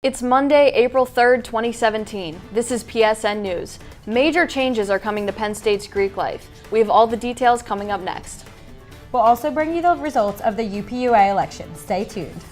It's Monday, April 3rd, 2017. This is PSN News. Major changes are coming to Penn State's Greek life. We have all the details coming up next. We'll also bring you the results of the UPUA election. Stay tuned.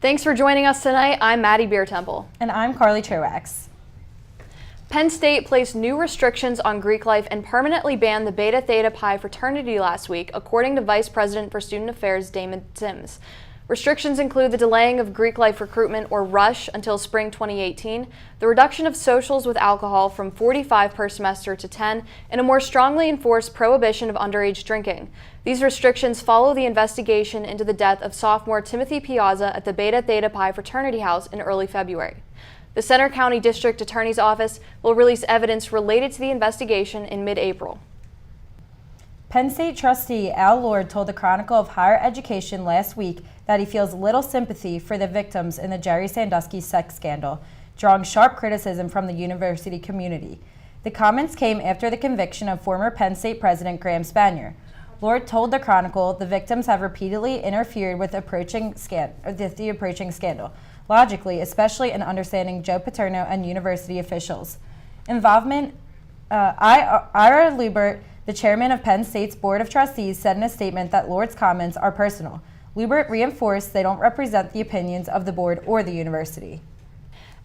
Thanks for joining us tonight. I'm Maddie Beertemple. And I'm Carly Trowax. Penn State placed new restrictions on Greek life and permanently banned the Beta Theta Pi fraternity last week, according to Vice President for Student Affairs Damon Sims. Restrictions include the delaying of Greek life recruitment, or RUSH, until spring 2018, the reduction of socials with alcohol from 45 per semester to 10, and a more strongly enforced prohibition of underage drinking. These restrictions follow the investigation into the death of sophomore Timothy Piazza at the Beta Theta Pi fraternity house in early February. The Center County District Attorney's Office will release evidence related to the investigation in mid-April. Penn State trustee Al Lord told the Chronicle of Higher Education last week that he feels little sympathy for the victims in the Jerry Sandusky sex scandal, drawing sharp criticism from the university community. The comments came after the conviction of former Penn State President Graham Spanier. Lord told the Chronicle the victims have repeatedly interfered with the approaching scandal, logically, especially in understanding Joe Paterno and university officials. Involvement, Ira Lubert, the chairman of Penn State's Board of Trustees, said in a statement that Lord's comments are personal. Lubert reinforced they don't represent the opinions of the board or the university.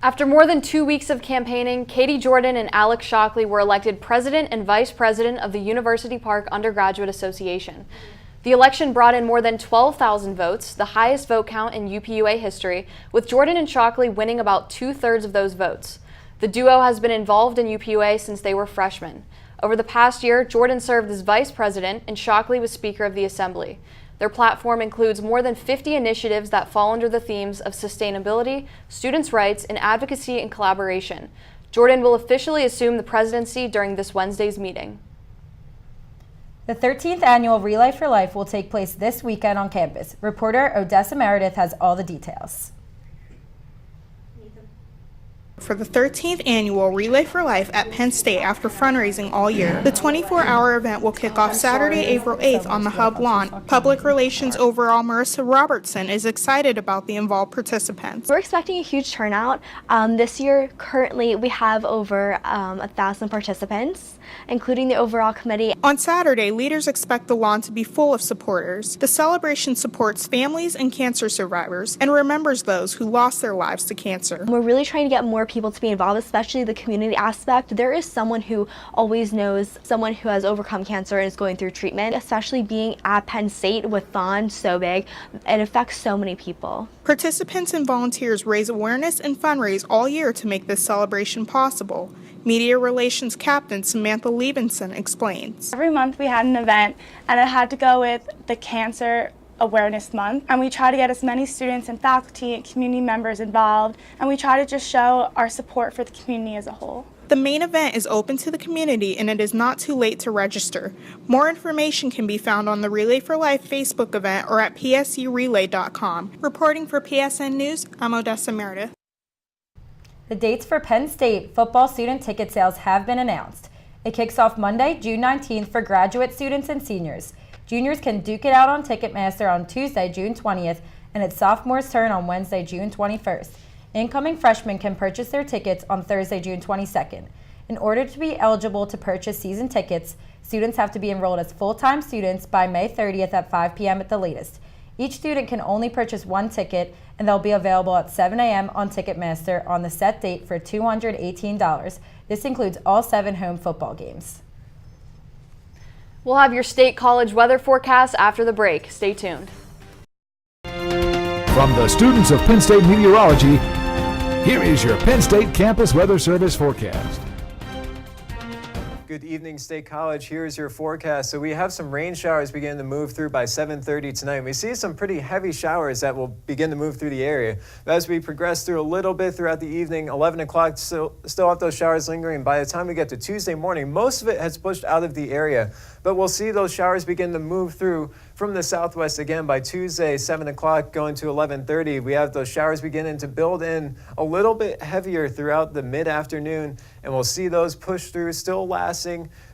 After more than 2 weeks of campaigning, Katie Jordan and Alex Shockley were elected president and vice president of the University Park Undergraduate Association. The election brought in more than 12,000 votes, the highest vote count in UPUA history, with Jordan and Shockley winning about 2/3 of those votes. The duo has been involved in UPUA since they were freshmen. Over the past year, Jordan served as vice president and Shockley was Speaker of the Assembly. Their platform includes more than 50 initiatives that fall under the themes of sustainability, students' rights, and advocacy and collaboration. Jordan will officially assume the presidency during this Wednesday's meeting. The 13th annual Relay for Life will take place this weekend on campus. Reporter Odessa Meredith has all the details. For the 13th annual Relay for Life at Penn State after fundraising all year. The 24-hour event will kick off Saturday, April 8th on the Hub lawn. Public Relations Overall Marissa Robertson is excited about the involved participants. We're expecting a huge turnout. This year, currently, we have over 1,000 participants, including the overall committee. On Saturday, leaders expect the lawn to be full of supporters. The celebration supports families and cancer survivors and remembers those who lost their lives to cancer. We're really trying to get more people to be involved, especially the community aspect. There is someone who always knows someone who has overcome cancer and is going through treatment, especially being at Penn State with Thon so big. It affects so many people. Participants and volunteers raise awareness and fundraise all year to make this celebration possible. Media Relations Captain Samantha Liebenson explains. Every month we had an event, and it had to go with the Cancer Awareness Month, and we try to get as many students and faculty and community members involved, and we try to just show our support for the community as a whole. The main event is open to the community and it is not too late to register. More information can be found on the Relay for Life Facebook event or at psurelay.com. Reporting for PSN News, I'm Odessa Meredith. The dates for Penn State football student ticket sales have been announced. It kicks off Monday, June 19th for graduate students and seniors. Juniors can duke it out on Ticketmaster on Tuesday, June 20th, and it's sophomores' turn on Wednesday, June 21st. Incoming freshmen can purchase their tickets on Thursday, June 22nd. In order to be eligible to purchase season tickets, students have to be enrolled as full-time students by May 30th at 5 p.m. at the latest. Each student can only purchase one ticket, and they'll be available at 7 a.m. on Ticketmaster on the set date for $218. This includes all 7 home football games. We'll have your state college weather forecast after the break. Stay tuned. From the students of Penn State Meteorology, here is your Penn State Campus Weather Service forecast. Good evening, State College. Here's your forecast. So we have some rain showers beginning to move through by 7:30 tonight. We see some pretty heavy showers that will begin to move through the area. But as we progress through a little bit throughout the evening, 11 o'clock, still have those showers lingering. By the time we get to Tuesday morning, most of it has pushed out of the area. But we'll see those showers begin to move through from the southwest again by Tuesday, 7 o'clock going to 11:30. We have those showers beginning to build in a little bit heavier throughout the mid-afternoon, and we'll see those push through, still lasting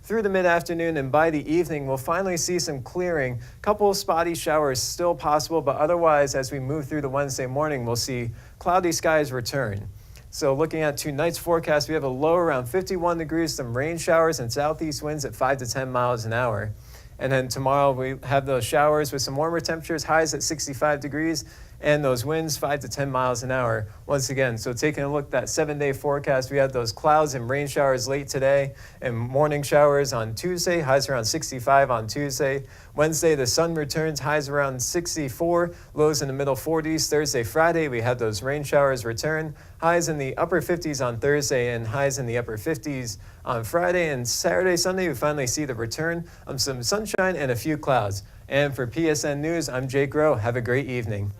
through the mid-afternoon, and by the evening, we'll finally see some clearing. A couple of spotty showers still possible, but otherwise, as we move through the Wednesday morning, we'll see cloudy skies return. So looking at tonight's forecast, we have a low around 51 degrees, some rain showers and southeast winds at 5 to 10 miles an hour. And then tomorrow we have those showers with some warmer temperatures, highs at 65 degrees, and those winds 5 to 10 miles an hour once again. So taking a look at that 7-day forecast, we have those clouds and rain showers late today and morning showers on Tuesday, highs around 65 on Tuesday. Wednesday, the sun returns, highs around 64, lows in the middle 40s. Thursday, Friday, we have those rain showers return, highs in the upper 50s on Thursday and highs in the upper 50s on Friday. And Saturday, Sunday, we finally see the return of some sunshine and a few clouds. And for PSN News, I'm Jake Rowe. Have a great evening.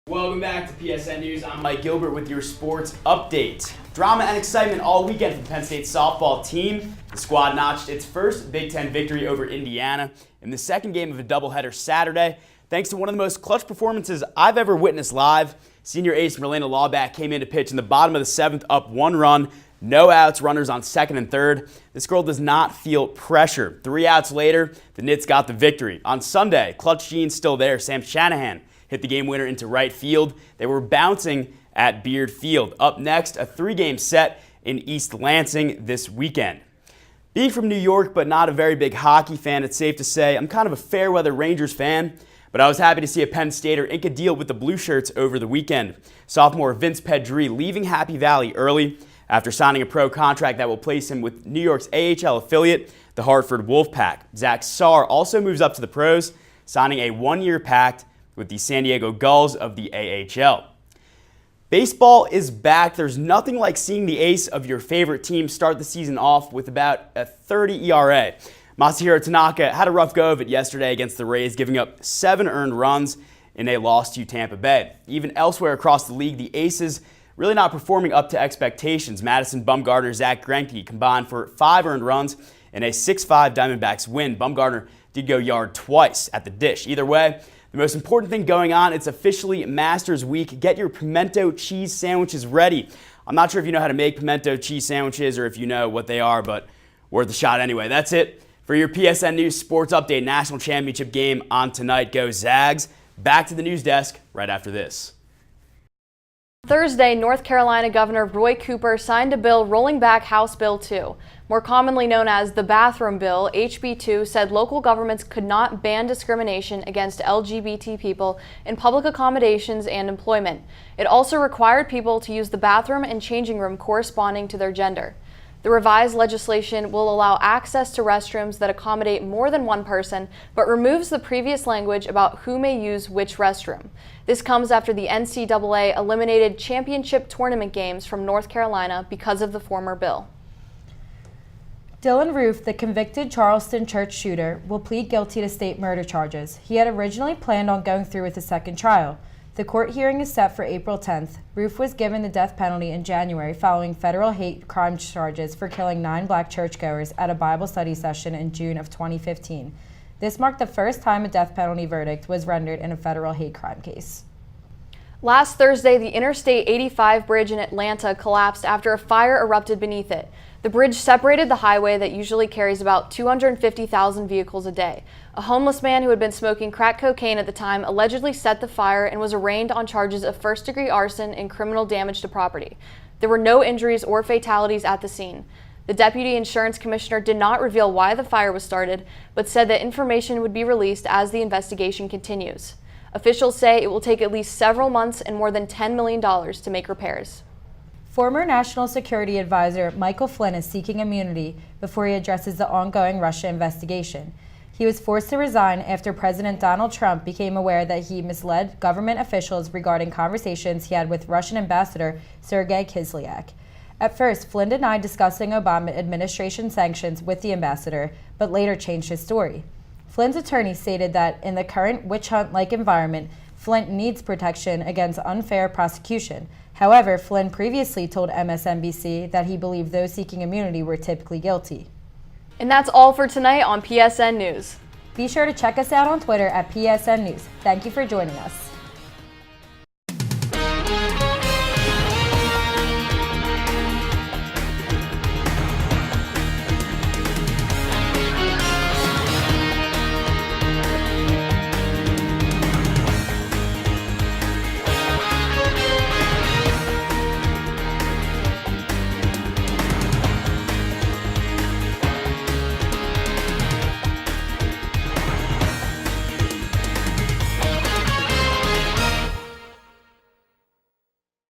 Welcome back to PSN News. I'm Mike Gilbert with your sports update. Drama and excitement all weekend for the Penn State softball team. The squad notched its first Big Ten victory over Indiana in the second game of a doubleheader Saturday, thanks to one of the most clutch performances I've ever witnessed live. Senior ace Marlena Lawback came in to pitch in the bottom of the seventh, up 1 run, no outs, runners on second and third. This girl does not feel pressure. 3 outs later, the Knits got the victory. On Sunday, clutch genes still there. Sam Shanahan hit the game winner into right field. They were bouncing at Beard Field. Up next, a 3-game set in East Lansing this weekend. Being from New York, but not a very big hockey fan, it's safe to say I'm kind of a fair-weather Rangers fan. But I was happy to see a Penn Stater ink a deal with the Blue Shirts over the weekend. Sophomore Vince Pedri leaving Happy Valley early after signing a pro contract that will place him with New York's AHL affiliate, the Hartford Wolfpack. Zach Saar also moves up to the pros, signing a 1-year pact with the San Diego Gulls of the AHL. Baseball is back. There's nothing like seeing the ace of your favorite team start the season off with about a 30 ERA. Masahiro Tanaka had a rough go of it yesterday against the Rays, giving up 7 earned runs in a loss to Tampa Bay. Even elsewhere across the league, the Aces really not performing up to expectations. Madison Bumgarner, Zach Greinke combined for 5 earned runs in a 6-5 Diamondbacks win. Bumgarner did go yard twice at the dish. Either way, the most important thing going on, it's officially Masters Week. Get your pimento cheese sandwiches ready. I'm not sure if you know how to make pimento cheese sandwiches or if you know what they are, but worth a shot anyway. That's it for your PSN News Sports Update. National Championship game on tonight. Go Zags. Back to the news desk right after this. Thursday, North Carolina Governor Roy Cooper signed a bill rolling back House Bill 2. More commonly known as the Bathroom Bill, HB 2 said local governments could not ban discrimination against LGBT people in public accommodations and employment. It also required people to use the bathroom and changing room corresponding to their gender. The revised legislation will allow access to restrooms that accommodate more than one person, but removes the previous language about who may use which restroom. This comes after the NCAA eliminated championship tournament games from North Carolina because of the former bill. Dylan Roof, the convicted Charleston church shooter, will plead guilty to state murder charges. He had originally planned on going through with a second trial. The court hearing is set for April 10th. Roof was given the death penalty in January following federal hate crime charges for killing 9 black churchgoers at a Bible study session in June of 2015. This marked the first time a death penalty verdict was rendered in a federal hate crime case. Last Thursday, the Interstate 85 bridge in Atlanta collapsed after a fire erupted beneath it. The bridge separated the highway that usually carries about 250,000 vehicles a day. A homeless man who had been smoking crack cocaine at the time allegedly set the fire and was arraigned on charges of first-degree arson and criminal damage to property. There were no injuries or fatalities at the scene. The Deputy Insurance Commissioner did not reveal why the fire was started, but said that information would be released as the investigation continues. Officials say it will take at least several months and more than $10 million to make repairs. Former National Security Advisor Michael Flynn is seeking immunity before he addresses the ongoing Russia investigation. He was forced to resign after President Donald Trump became aware that he misled government officials regarding conversations he had with Russian Ambassador Sergei Kislyak. At first, Flynn denied discussing Obama administration sanctions with the ambassador, but later changed his story. Flynn's attorney stated that in the current witch hunt-like environment, Flynn needs protection against unfair prosecution. However, Flynn previously told MSNBC that he believed those seeking immunity were typically guilty. And that's all for tonight on PSN News. Be sure to check us out on Twitter at PSN News. Thank you for joining us.